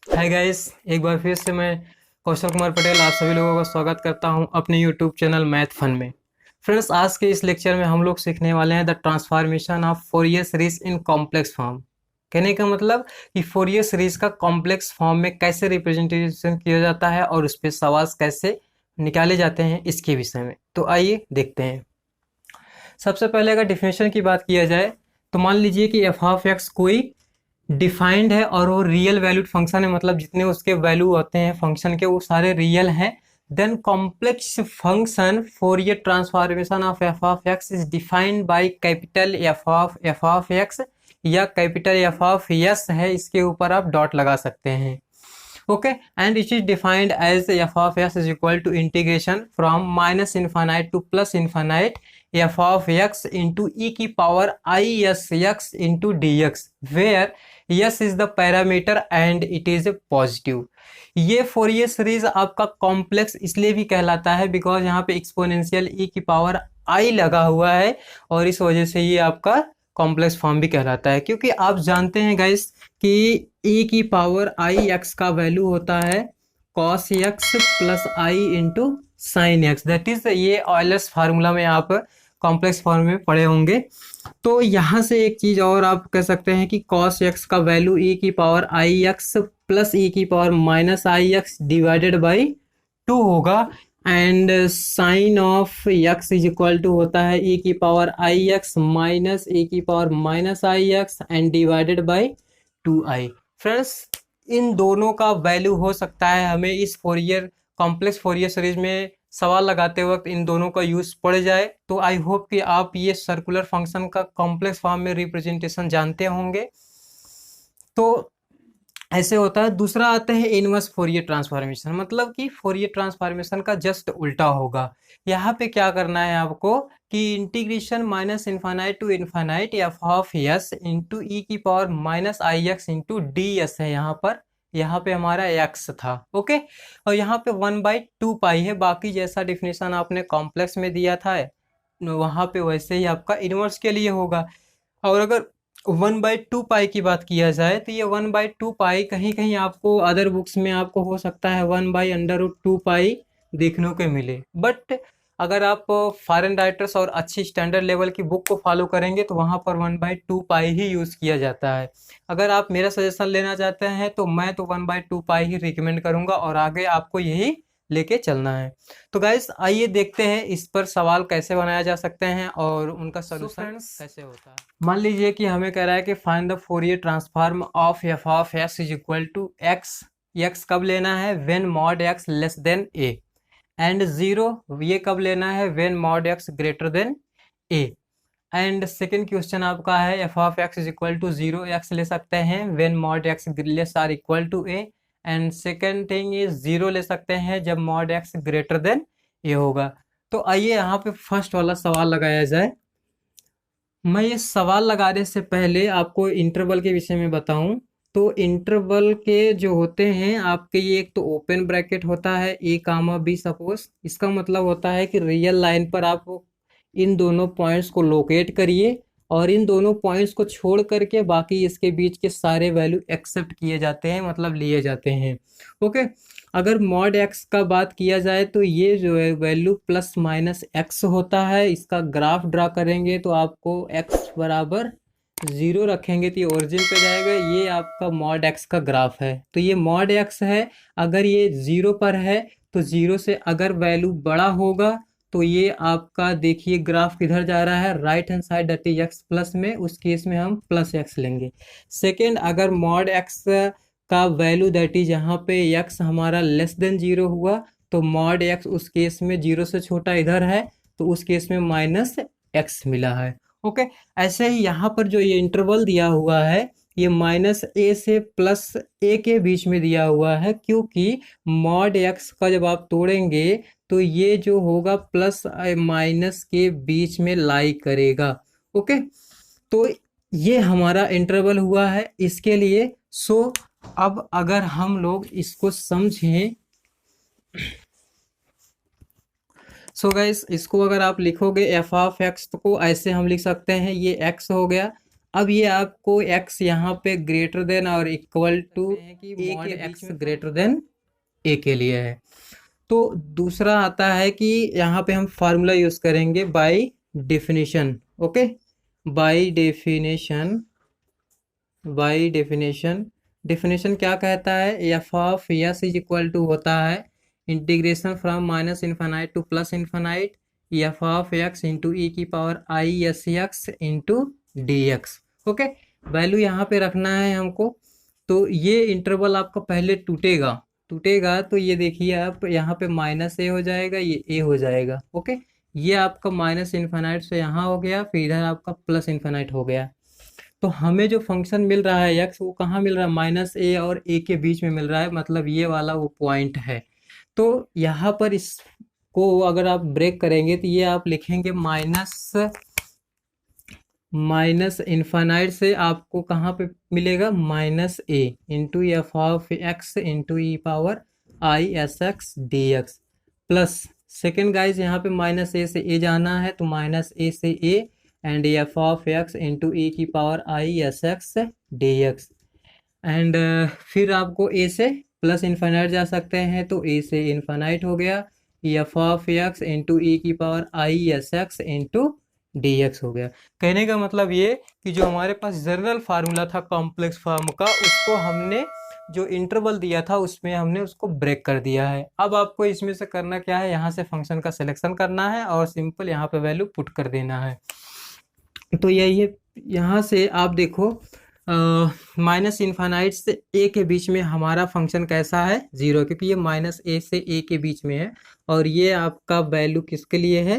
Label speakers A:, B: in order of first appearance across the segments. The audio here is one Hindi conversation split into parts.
A: हाय गाइस, एक बार फिर से मैं कौशल कुमार पटेल आप सभी लोगों का स्वागत करता हूं अपने यूट्यूब चैनल मैथ फन में। फ्रेंड्स, आज के इस लेक्चर में हम लोग सीखने वाले हैं the transformation of Fourier series in complex form. कहने का मतलब कि फोरियर सीरीज का कॉम्प्लेक्स फॉर्म में कैसे रिप्रेजेंटेशन किया जाता है और उस पर सवाल कैसे निकाले जाते हैं इसके विषय में। तो आइए देखते हैं। सबसे पहले अगर डिफिनेशन की बात किया जाए तो मान लीजिए कि एफ ऑफ एक्स कोई डिफाइंड है और वो रियल वैल्यूड फंक्शन है, मतलब जितने उसके वैल्यू होते हैं फंक्शन के वो सारे रियल हैं। Then complex function Fourier transformation of F of x is defined by capital F of X या कैपिटल एफ ऑफ एस है, इसके ऊपर आप डॉट लगा सकते हैं। Okay, and it is defined as F of S is equal to integration from minus infinite to plus infinite F of X into E की power I S X into D X where S is the parameter and it is a positive. ये फोरियर सीरीज आपका कॉम्प्लेक्स इसलिए भी कहलाता है बिकॉज यहाँ पे एक्सपोनेंशियल ई की पावर आई लगा हुआ है और इस वजह से ये आपका कॉम्प्लेक्स फॉर्म भी कहलाता है, क्योंकि आप जानते हैं गाइस कि ई की पावर आई एक्स का वैल्यू होता है cos x plus I into sine x. That is ये ऑयलर्स फार्मूला में आप कॉम्प्लेक्स फॉर्म में पढ़े होंगे। तो यहाँ से एक चीज और आप कह सकते हैं कि cos x का वैल्यू e की power I X plus E की power minus I X divided by 2 होगा and sine of x is equal to होता है e की power I X minus e की power minus I X and divided by 2i। Friends, इन दोनों का वैल्यू हो सकता है हमें इस फोरियर कॉम्प्लेक्स फोरियर सीरीज में सवाल लगाते वक्त इन दोनों का यूज पड़ जाए। तो आई होप कि आप ये सर्कुलर फंक्शन का कॉम्प्लेक्स फॉर्म में रिप्रेजेंटेशन जानते होंगे। तो ऐसे होता है। दूसरा आता है इनवर्स फोरियर ट्रांसफॉर्मेशन, मतलब कि फोरियर ट्रांसफॉर्मेशन का जस्ट उल्टा होगा। यहाँ पे क्या करना है आपको कि integration minus infinite to infinite F of S into E की power minus I X into D S है। यहाँ पे हमारा एक्स था। ओके, और यहाँ पे 1/2 पाई है। बाकी जैसा डिफिनेशन आपने कॉम्प्लेक्स में दिया था वहाँ पे वैसे ही आपका इनवर्स के लिए होगा। और अगर 1/2 पाई की बात किया जाए तो ये 1/2 पाई कहीं कहीं आपको अदर बुक्स में आपको हो सकता है 1/√2 पाई देखने को मिले, बट अगर आप फॉरेन राइटर्स और अच्छी स्टैंडर्ड लेवल की बुक को फॉलो करेंगे तो वहाँ पर 1/2 पाई ही यूज़ किया जाता है। अगर आप मेरा सजेशन लेना चाहते हैं तो मैं तो 1/2 पाई ही रिकमेंड करूँगा और आगे आपको यही लेके चलना है। तो गाइस, आइए देखते हैं इस पर सवाल कैसे बनाया जा सकते हैं और उनका सोल्यूशन कैसे होता है। मान लीजिए कि हमें कह रहा है कि find the Fourier transform of F of x is equal to x. X कब लेना है? When mod x less than a. And zero ये कब लेना है? When mod x greater than a. And second question आपका है F of x is equal to 0 x ले सकते हैं when mod x less or equal to a. And second thing is 0 ले सकते हैं जब मॉड एक्स ग्रेटर देन ए होगा। तो आइए यहाँ पे फर्स्ट वाला सवाल लगाया जाए। मैं ये सवाल लगाने से पहले आपको इंटरवल के विषय में बताऊं तो इंटरवल के जो होते हैं आपके, ये एक तो ओपन ब्रैकेट होता है ए कामा बी सपोज। इसका मतलब होता है कि रियल लाइन पर आप इन दोनों पॉइंट्स को लोकेट करिए और इन दोनों पॉइंट्स को छोड़ करके बाकी इसके बीच के सारे वैल्यू एक्सेप्ट किए जाते हैं, मतलब लिए जाते हैं। ओके, अगर मॉड एक्स का बात किया जाए तो ये जो है वैल्यू प्लस माइनस एक्स होता है। इसका ग्राफ ड्रा करेंगे तो आपको एक्स बराबर 0 रखेंगे तो ये ओरिजिन पे जाएगा। ये आपका मॉड एक्स का ग्राफ है। तो ये मॉड एक्स है। अगर ये 0 पर है तो 0 से अगर वैल्यू बड़ा होगा तो ये आपका देखिए ग्राफ किधर जा रहा है, right hand side that is x plus में। उस केस में हम प्लस एक्स लेंगे। सेकेंड, अगर मॉड एक्स का वैल्यू दैट इज यहाँ पे x हमारा लेस देन 0 हुआ तो मॉड x उस केस में 0 से छोटा इधर है तो उस केस में माइनस एक्स मिला है। ओके, ऐसे ही यहाँ पर जो ये इंटरवल दिया हुआ है ये माइनस ए से प्लस ए के बीच में दिया हुआ है, क्योंकि मॉड एक्स का जब आप तोड़ेंगे तो ये जो होगा प्लस माइनस के बीच में लाई करेगा। ओके, तो ये हमारा इंटरवल हुआ है इसके लिए। सो अब अगर हम लोग इसको समझें, सो गाइस इसको अगर आप लिखोगे एफ ऑफ एक्स को ऐसे हम लिख सकते हैं, ये एक्स हो गया। अब ये आपको x यहाँ पे ग्रेटर देन और इक्वल टू ए के x ग्रेटर देन ए के लिए है। तो दूसरा आता है कि यहाँ पे हम फार्मूला यूज करेंगे by definition. Okay, by definition definition क्या कहता है, F of S is equal to होता है integration from minus infinite to plus infinite F of X into E की power I S X into D X. Okay, value यहाँ पे रखना है हमको। तो ये इंटरवल आपका पहले टूटेगा तो ये देखिए आप यहाँ पे माइनस ए हो जाएगा, ये ए हो जाएगा। ओके, ये आपका माइनस इन्फानाइट से यहाँ हो गया, फिर इधर आपका प्लस इन्फानाइट हो गया। तो हमें जो फंक्शन मिल रहा है एक्स, वो कहाँ मिल रहा है, माइनस ए और ए के बीच में मिल रहा है, मतलब ये वाला वो पॉइंट है। तो यहाँ पर इसको अगर आप ब्रेक करेंगे तो ये आप लिखेंगे माइनस इन्फानाइट से आपको कहाँ पे मिलेगा, minus A into F of X into E power I S X D x plus second guys यहाँ पे माइनस ए से ए जाना है, तो माइनस ए से A and F of X into E की power I S X D X and फिर आपको ए से प्लस इन्फानाइट जा सकते हैं, तो ए से इन्फानाइट हो गया, F of X into E की power I S X into D x हो गया। कहने का मतलब ये कि जो हमारे पास जनरल फार्मूला था कॉम्प्लेक्स फॉर्म का, उसको हमने जो इंटरवल दिया था उसमें हमने उसको ब्रेक कर दिया है। अब आपको इसमें से करना क्या है, यहाँ से फंक्शन का सिलेक्शन करना है और सिंपल यहाँ पे वैल्यू पुट कर देना है। तो यही है, यहाँ से आप देखो माइनस इन्फानाइट से ए के बीच में हमारा फंक्शन कैसा है, जीरो, क्योंकि ये माइनस ए से ए के बीच में है और ये आपका वैल्यू किसके लिए है,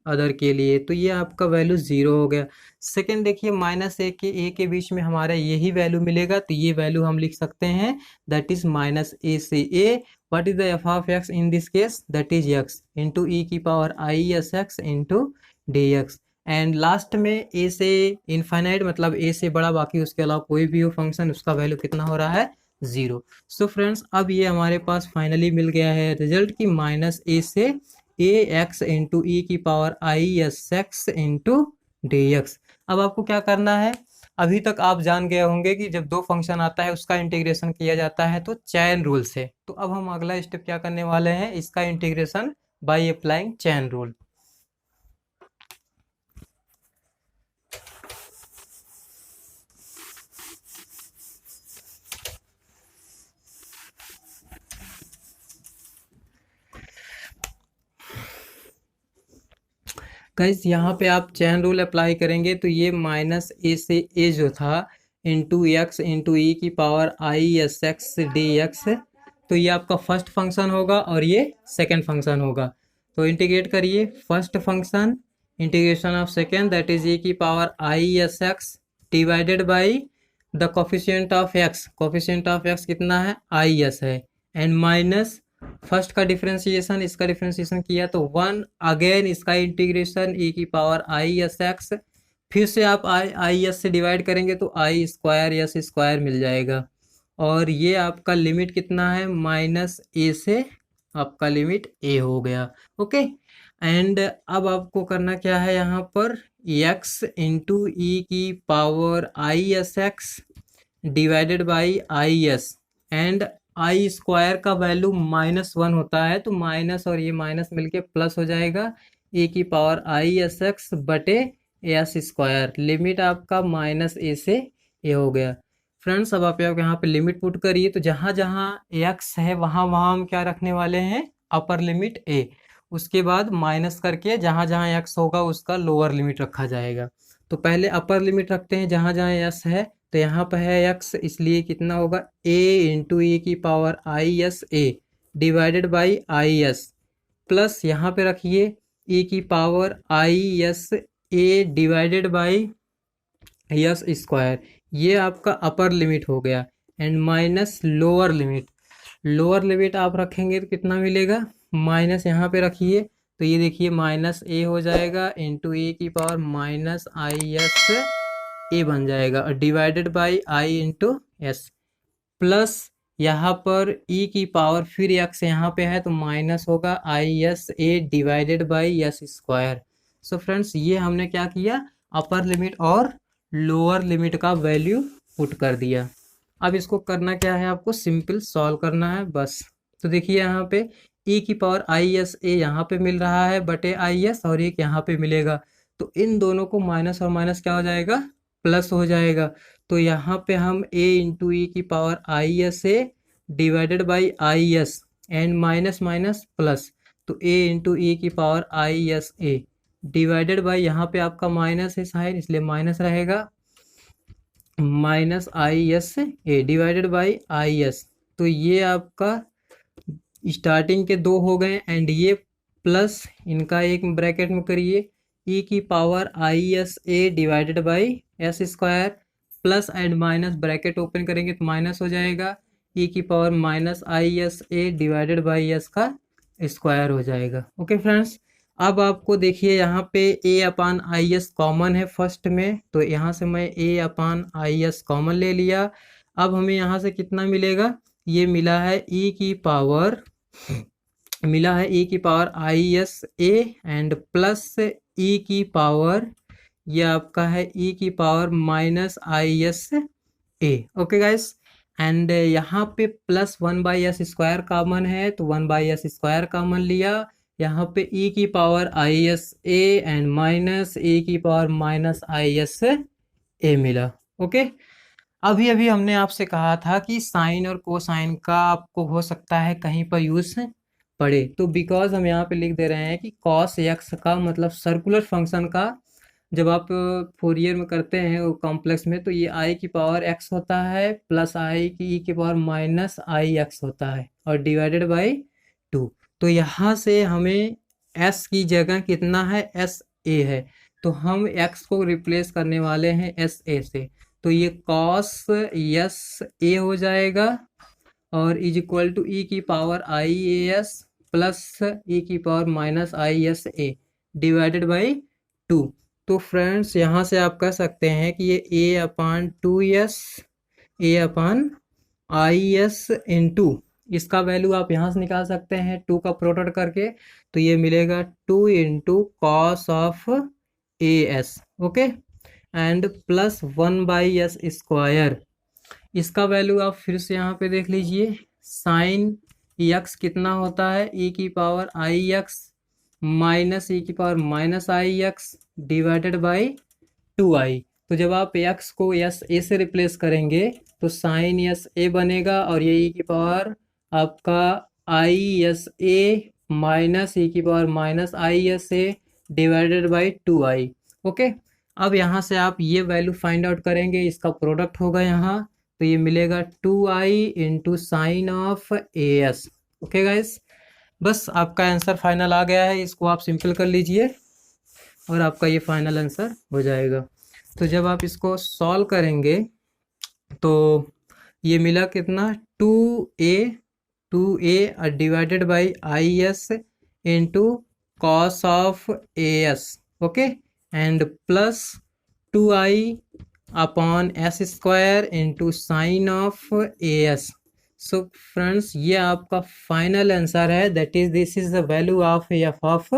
A: अदर के लिए, तो ये आपका वैल्यू जीरो हो गया। सेकंड देखिए माइनस ए के बीच में हमारा यही वैल्यू मिलेगा, तो ये वैल्यू हम लिख सकते हैं दैट इज माइनस ए से A, what is the F of X in this case, that is X into E की power I S X into D X and last में ए से इन्फाइनाइट, मतलब ए से बड़ा बाकी उसके अलावा कोई भी हो फंक्शन, उसका वैल्यू कितना हो रहा है, जीरो। सो फ्रेंड्स, अब ये हमारे पास फाइनली मिल गया है रिजल्ट की माइनस ए से ए एक्स इंटू ई की power I S X into D x. अब आपको क्या करना है, अभी तक आप जान गए होंगे कि जब दो फंक्शन आता है उसका इंटीग्रेशन किया जाता है तो चैन रूल से। तो अब हम अगला स्टेप क्या करने वाले हैं, इसका integration by applying chain rule. Guys यहाँ पे आप चैन रूल अप्लाई करेंगे तो ये माइनस ए से ए जो था इंटू एक्स इंटू ई की power I S X D x, तो ये आपका फर्स्ट फंक्शन होगा और ये सेकंड फंक्शन होगा। तो इंटीग्रेट करिए, first function integration of second that is E की power I S X divided by the coefficient of X, coefficient of X कितना है, आई एस है, एंड माइनस फर्स्ट का डिफरेंशिएशन, इसका डिफरेंशिएशन किया तो वन, अगेन इसका इंटीग्रेशन ई की पावर आई एस एक्स, फिर से आप आई एस से डिवाइड करेंगे तो आई स्क्वायर एस स्क्वायर मिल जाएगा, और ये आपका लिमिट कितना है, माइनस ए से आपका लिमिट ए हो गया। ओके, एंड अब आपको करना क्या है, यहाँ पर एक्स इंटू ई की power I S X divided by I S, and I square का वैल्यू माइनस वन होता है, तो माइनस और ये माइनस मिलके प्लस हो जाएगा, ए की पावर आई एस एक्स बटे एस स्क्वायर, लिमिट आपका माइनस ए से ए हो गया। फ्रेंड्स, अब आप यहाँ पे लिमिट पुट करिए, तो जहाँ जहाँ एक्स है वहाँ वहाँ हम क्या रखने वाले हैं, अपर लिमिट ए, उसके बाद माइनस करके जहाँ जहाँ एक्स होगा उसका लोअर लिमिट रखा जाएगा। तो पहले अपर लिमिट रखते हैं जहाँ जहाँ एस है, तो यहाँ पर है एक्स, इसलिए कितना होगा, ए इंटू ई की power I S A divided by I S, plus यहाँ पे रखिए ई की power I S A divided by S square, ये आपका अपर लिमिट हो गया, and minus lower limit, lower limit आप रखेंगे तो कितना मिलेगा, माइनस यहाँ पे रखिए, तो ये देखिए माइनस ए हो जाएगा इंटू ए की पावर माइनस आई एस ए बन जाएगा, और divided by I into S, plus यहाँ पर ई की पावर फिर एक्स यहाँ पे है तो माइनस होगा आई S A divided by S square. So friends, ये हमने क्या किया, अपर लिमिट और लोअर लिमिट का वैल्यू पुट कर दिया। अब इसको करना क्या है, आपको सिंपल सॉल्व करना है बस। तो देखिए यहाँ पे e की पावर आई एस ए यहाँ पे मिल रहा है बटे आई एस, और एक यहाँ पे मिलेगा, तो इन दोनों को माइनस और माइनस क्या हो जाएगा, प्लस हो जाएगा। तो यहाँ पे हम a इंटू ई की power I S A divided by I S and minus minus plus, तो a इंटू ई की power I S A divided by, यहाँ पे आपका माइनस है साइन इसलिए माइनस रहेगा, minus I S A divided by I S. तो ये आपका स्टार्टिंग के दो हो गए एंड ये प्लस इनका एक ब्रैकेट में करिए e की power I S A divided by S square, plus and minus bracket open करेंगे तो माइनस हो जाएगा, e की power minus I S A divided by S का स्क्वायर हो जाएगा। ओके फ्रेंड्स, अब आपको देखिए यहाँ पे a upon I S common है फर्स्ट में, तो यहाँ से मैं a upon I S common ले लिया। अब हमें यहाँ से कितना मिलेगा, ये मिला है e की power I S A and plus e की पावर, ये आपका है e की power minus I S A. Okay guys, and यहाँ पे प्लस 1/s स्क्वायर कॉमन है तो 1/s स्क्वायर कॉमन लिया, यहाँ पे e की power I S A and minus e की पावर माइनस आई एस ए मिला। ओके, अभी अभी हमने आपसे कहा था कि साइन और कोसाइन का आपको हो सकता है कहीं पर यूज पड़े, तो बिकॉज हम यहाँ पे लिख दे रहे हैं कि कॉस एक्स का मतलब सर्कुलर फंक्शन का जब आप फोरियर में करते हैं वो कॉम्प्लेक्स में, तो ये आई की पावर एक्स होता है प्लस आई की ई की पावर माइनस आई एक्स होता है और डिवाइडेड बाई 2। तो यहाँ से हमें एस की जगह कितना है, एस ए है, तो हम एक्स को रिप्लेस करने वाले हैं एस ए से, तो ये कॉस एस ए हो जाएगा और इज इक्वल टू ई की power I A S plus E की power minus I S A divided by 2। तो फ्रेंड्स यहाँ से आप कह सकते हैं कि ये a upon 2s a upon I S into, इसका वैल्यू आप यहाँ से निकाल सकते हैं 2 का प्रोडक्ट करके, तो ये मिलेगा 2 into cos of A S. Okay, and plus 1/s square, इसका वैल्यू आप फिर से यहाँ पे देख लीजिए, साइन एक्स कितना होता है, e की पावर आई एक्स माइनस ई की power minus I X divided by 2i। तो जब आप x को एस ए से रिप्लेस करेंगे तो साइन एस ए बनेगा और ये e की पावर आपका आई एस ए माइनस ई की power minus I S A divided by 2i। Okay, अब यहाँ से आप ये वैल्यू फाइंड आउट करेंगे, इसका प्रोडक्ट होगा यहाँ, तो ये मिलेगा 2i into sine of A S. Okay guys, बस आपका आंसर फाइनल आ गया है, इसको आप सिंपल कर लीजिए और आपका ये फाइनल आंसर हो जाएगा। तो जब आप इसको सॉल्व करेंगे तो ये मिला कितना, 2a divided by I S into cos of A S. Okay, and plus 2i upon S square into sine of A S. So friends, ये आपका फाइनल आंसर है, that is this is the value of F of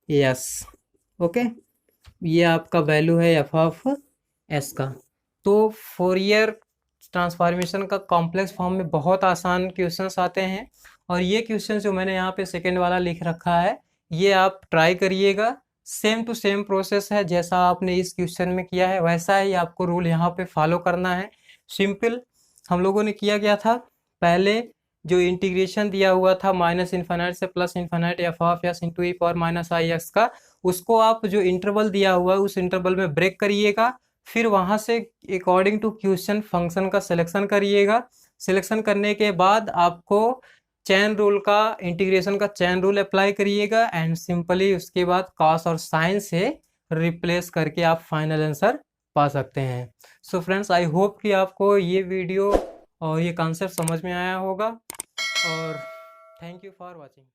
A: S. Okay, ये आपका वैल्यू है एफ ऑफ एस का। तो फोरियर ट्रांसफॉर्मेशन का कॉम्प्लेक्स फॉर्म में बहुत आसान क्वेश्चंस आते हैं, और ये क्वेश्चन जो मैंने यहाँ पे सेकंड वाला लिख रखा है ये आप ट्राई करिएगा, सेम टू सेम प्रोसेस है, जैसा आपने इस क्वेश्चन में किया है वैसा ही आपको रूल यहाँ पे फॉलो करना है। सिंपल हम लोगों ने किया गया था, पहले जो इंटीग्रेशन दिया हुआ था माइनस इन्फाइनाइट से plus infinite F of S into E power minus I x का, उसको आप जो इंटरवल दिया हुआ है उस इंटरवल में ब्रेक करिएगा, फिर वहां से अकॉर्डिंग टू क्वेश्चन फंक्शन का सिलेक्शन करिएगा। सिलेक्शन करने के बाद आपको चैन रूल का, इंटीग्रेशन का चैन रूल अप्लाई करिएगा एंड सिंपली उसके बाद कॉस और साइन से रिप्लेस करके आप फाइनल आंसर पा सकते हैं। सो फ्रेंड्स, आई होप कि आपको ये वीडियो और ये कॉन्सेप्ट समझ में आया होगा, और थैंक यू फॉर वॉचिंग।